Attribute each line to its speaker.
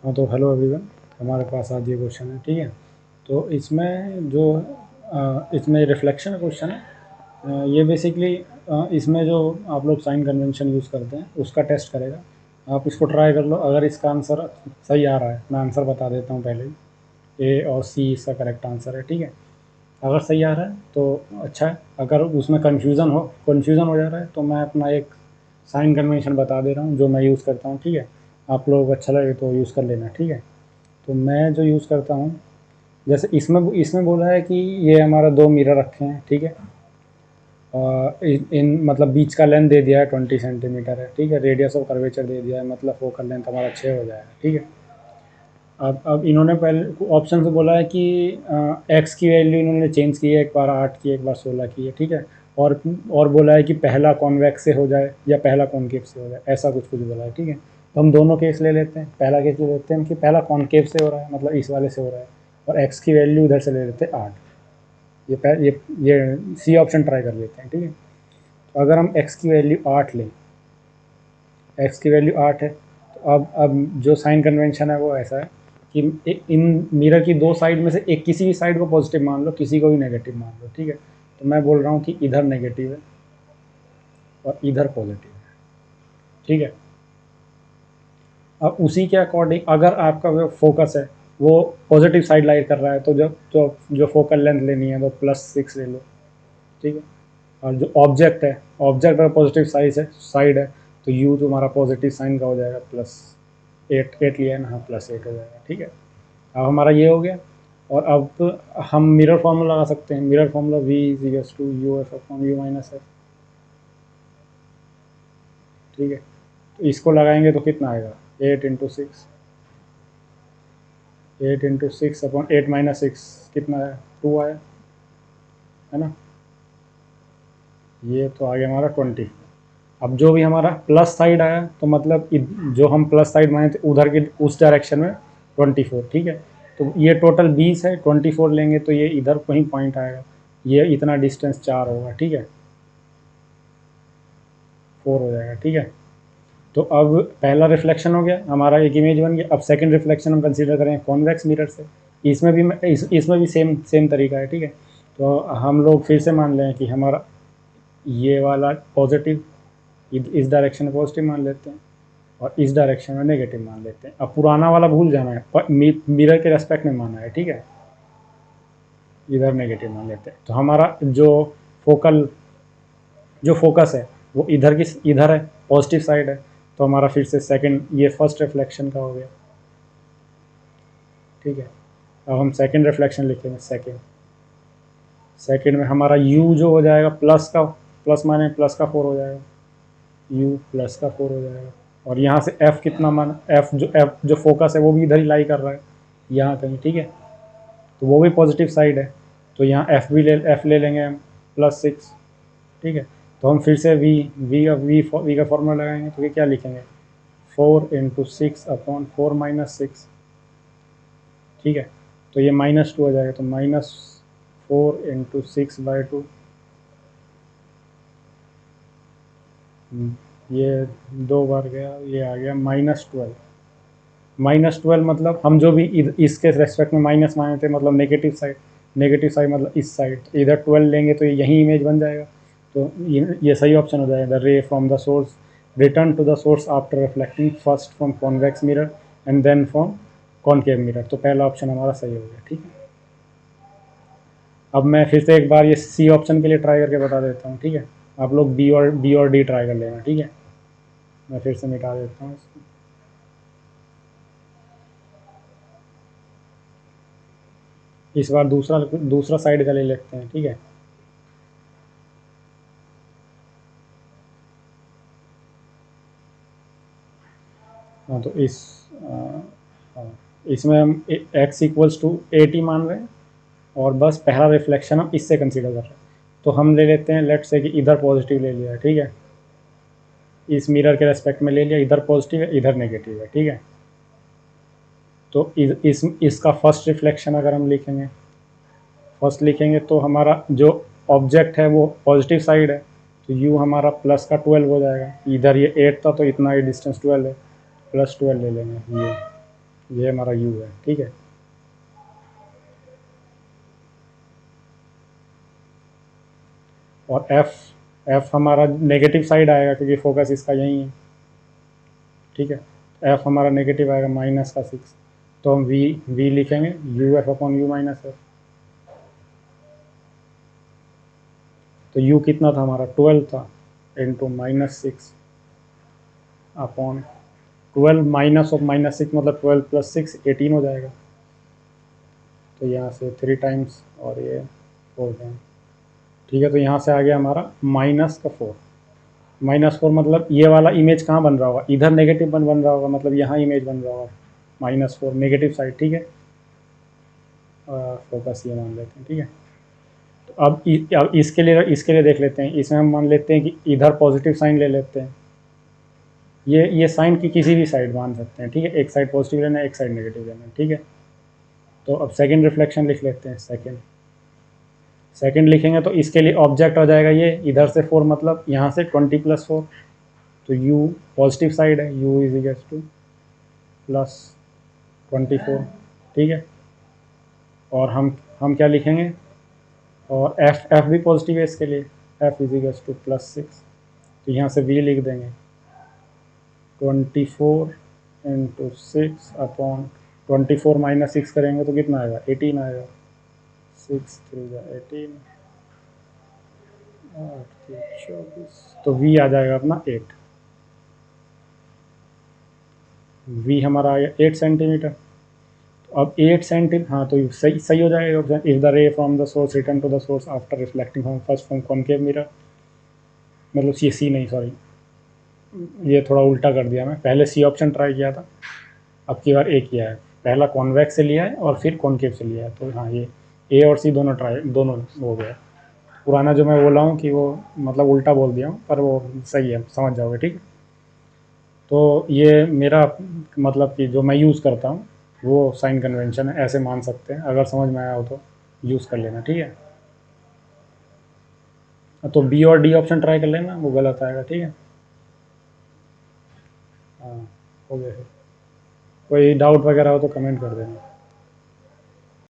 Speaker 1: हाँ तो hello everyone, हमारे पास आज ये क्वेश्चन है। ठीक है, तो इसमें रिफ्लेक्शन क्वेश्चन है। ये बेसिकली इसमें जो आप लोग साइन कन्वेंशन यूज़ करते हैं उसका टेस्ट करेगा। आप इसको ट्राई कर लो। अगर इसका आंसर सही आ रहा है, मैं आंसर बता देता हूँ पहले ही। ए और सी इसका करेक्ट आंसर है। ठीक है, अगर सही आ रहा है तो अच्छा है। अगर उसमें कन्फ्यूज़न हो जा रहा है तो मैं अपना एक साइन कन्वेंशन बता दे रहा हूँ जो मैं यूज़ करता हूँ। ठीक है, आप लोग अच्छा लगे तो यूज़ कर लेना। ठीक है, तो मैं जो यूज़ करता हूँ, जैसे इसमें इसमें बोला है कि ये हमारा दो मिरर रखे हैं। ठीक है, इन मतलब बीच का लेंथ दे दिया है 20 सेंटीमीटर है। ठीक है, रेडियस ऑफ कर्वेचर दे दिया है, मतलब फोकल लेंथ हमारा 6 हो जाएगा। ठीक है, अब इन्होंने पहले ऑप्शन से बोला है कि एक्स की वैल्यू इन्होंने चेंज की है, एक बार 8 की, एक बार 16 की है। ठीक है, और और बोला है कि पहला कॉन्वेक्स से हो जाए या पहला कॉनकेव से हो जाए, ऐसा कुछ कुछ बोला है। ठीक है, तो हम दोनों केस ले लेते हैं। पहला केस ले लेते हैं कि पहला कॉनकेव से हो रहा है, मतलब इस वाले से हो रहा है, और एक्स की वैल्यू इधर से ले लेते हैं 8। ये सी ऑप्शन ट्राई कर लेते हैं। ठीक है, तो अगर हम एक्स की वैल्यू 8 लें, एक्स की वैल्यू 8 है, तो अब जो साइन कन्वेंशन है वो ऐसा है कि इन मिरर की दो साइड में से एक, किसी भी साइड को पॉजिटिव मान लो, किसी को भी नेगेटिव मान लो। ठीक है, तो मैं बोल रहा हूँ कि इधर नेगेटिव है और इधर पॉजिटिव है। ठीक है, अब उसी के अकॉर्डिंग अगर आपका जो फोकस है वो पॉजिटिव साइड लाइट कर रहा है, तो जो फोकल लेंथ लेनी है तो +6 ले लो। ठीक है, और जो ऑब्जेक्ट अगर पॉजिटिव साइड है तो यू तुम्हारा पॉजिटिव साइन का हो जाएगा, +8 लिया है ना, हाँ +8 हो जाएगा। ठीक है, अब हमारा ये हो गया। और अब हम मिरर फार्मूला लगा सकते हैं। Mirror formula V = UF/U - F। ठीक है, तो इसको लगाएंगे तो कितना आएगा, 8 × 6, 8 × 6/8 - 6 कितना है, 2 आया है ना। ये तो आ गया हमारा 20। अब जो भी हमारा प्लस साइड आया तो मतलब जो हम प्लस साइड माने थे उधर के उस डायरेक्शन में 24। ठीक है, तो ये टोटल 20 है, 24 लेंगे तो ये इधर कहीं पॉइंट आएगा, ये इतना डिस्टेंस 4 होगा। ठीक है, 4 हो जाएगा। ठीक है, तो अब पहला रिफ्लेक्शन हो गया हमारा, एक इमेज बन गया। अब सेकंड रिफ्लेक्शन हम कंसीडर करें कॉन्वेक्स मिरर से। इसमें भी सेम सेम तरीका है। ठीक है, तो हम लोग फिर से मान लें कि हमारा ये वाला पॉजिटिव, इस डायरेक्शन में पॉजिटिव मान लेते हैं और इस डायरेक्शन में नेगेटिव मान लेते हैं। अब पुराना वाला भूल जाना है, मिरर के रेस्पेक्ट में माना है। ठीक है, इधर नेगेटिव मान लेते हैं, तो हमारा फोकल जो फोकस है वो इधर है, पॉजिटिव साइड है। तो हमारा फिर से सेकंड, ये फर्स्ट रिफ्लेक्शन का हो गया। ठीक है, अब हम सेकंड रिफ्लेक्शन लिखेंगे। सेकंड में हमारा u जो हो जाएगा प्लस माने प्लस का 4 हो जाएगा, u प्लस का 4 हो जाएगा। और यहाँ से f कितना मान, f जो फोकस है वो भी इधर ही लाई कर रहा है, यहाँ कहीं। ठीक है, तो वो भी पॉजिटिव साइड है, तो यहाँ f ले लेंगे हम, +6। ठीक है, तो हम फिर से v का फॉर्मूला लगाएंगे तो ये क्या लिखेंगे, 4 × 6/4 - 6। ठीक है, तो ये -2 हो जाएगा, तो -4 × 6/2। ये 2 बार गया, ये आ गया -12। -12 मतलब हम जो भी इसके रेस्पेक्ट में माइनस माने थे, मतलब नेगेटिव साइड मतलब इस साइड, इधर 12 लेंगे तो यही इमेज बन जाएगा। तो ये सही ऑप्शन हो जाएगा। The ray from the source return to the source after reflecting first from convex mirror and then from concave mirror. तो पहला ऑप्शन हमारा सही हो गया। ठीक है, अब मैं फिर से एक बार ये सी ऑप्शन के लिए ट्राई करके बता देता हूँ। ठीक है, आप लोग बी और डी ट्राई कर लेना। ठीक है, मैं फिर से मिटा देता हूँ इसको। इस बार दूसरा साइड का ले लेते हैं। ठीक है, हाँ तो हाँ, इसमें हम x = 80 मान रहे हैं, और बस पहला रिफ्लेक्शन हम इससे कंसीडर कर रहे हैं। तो हम ले लेते हैं, लेट से कि इधर पॉजिटिव ले लिया है। ठीक है, इस मिरर के रेस्पेक्ट में ले लिया, इधर पॉजिटिव है इधर नेगेटिव है। ठीक है, तो इसका फर्स्ट लिखेंगे तो हमारा जो ऑब्जेक्ट है वो पॉजिटिव साइड है, तो u हमारा +12 हो जाएगा। इधर ये 8 था तो इतना ही डिस्टेंस 12 है, +12 ले लेंगे u। ये हमारा u है, ठीक है। और f हमारा नेगेटिव साइड आएगा क्योंकि फोकस इसका यही है, ठीक है। f हमारा नेगेटिव आएगा -6, तो हम v लिखेंगे UF/U-F। तो u कितना था हमारा, 12 था, इंटू -6 अपॉन 12 -6 मतलब 12 + 6 18 हो जाएगा। तो यहाँ से 3 टाइम्स और ये 4 टाइम्स, ठीक है। तो यहाँ से आ गया हमारा -4। -4 मतलब ये वाला इमेज कहाँ बन रहा होगा, इधर नेगेटिव बन रहा होगा, मतलब यहाँ इमेज बन रहा होगा -4 नेगेटिव साइड, ठीक है। फोकस ये मान लेते हैं, ठीक है। तो अब इसके लिए देख लेते हैं, इसमें हम मान लेते हैं कि इधर पॉजिटिव साइन ले लेते हैं। ये साइन की किसी भी साइड मान सकते हैं, ठीक है। एक साइड पॉजिटिव लेना है, एक साइड नेगेटिव लेना है, ठीक है। तो अब सेकंड रिफ्लेक्शन लिख लेते हैं। सेकंड लिखेंगे तो इसके लिए ऑब्जेक्ट हो जाएगा ये, इधर से 4 मतलब यहाँ से 20 + 4, तो u पॉजिटिव साइड है, u = +24, ठीक है। और हम क्या लिखेंगे, और f भी पॉजिटिव है इसके लिए, f +6, तो यहाँ से v लिख देंगे 24 × 6 अपॉन 24 - 6 करेंगे तो कितना आएगा, 18 आएगा। 6 3 18, 8 3 24, तो v आ जाएगा अपना 8। v हमारा आया 8 सेंटीमीटर। तो अब 8 सेंटीमीटर, हाँ तो सही सही हो जाएगा option. If the ray from the source return to the source after reflecting from concave mirror, मतलब ये सी नहीं, सॉरी, ये थोड़ा उल्टा कर दिया मैं, पहले सी ऑप्शन ट्राई किया था, अब की बार ए किया है। पहला कॉन्वेक्स से लिया है और फिर कॉनकेव से लिया है, तो हाँ ये ए और सी दोनों हो गया। पुराना जो मैं बोला हूँ कि वो मतलब उल्टा बोल दिया हूँ, पर वो सही है, समझ जाओगे, ठीक है। तो ये मेरा मतलब कि जो मैं यूज़ करता हूँ वो साइन कन्वेंशन है, ऐसे मान सकते हैं। अगर समझ में आया हो तो यूज़ कर लेना, ठीक है। तो बी और डी ऑप्शन ट्राई कर लेना, वो गलत आएगा, ठीक है। हाँ, हो गया फिर। कोई डाउट वगैरह हो तो कमेंट कर देना।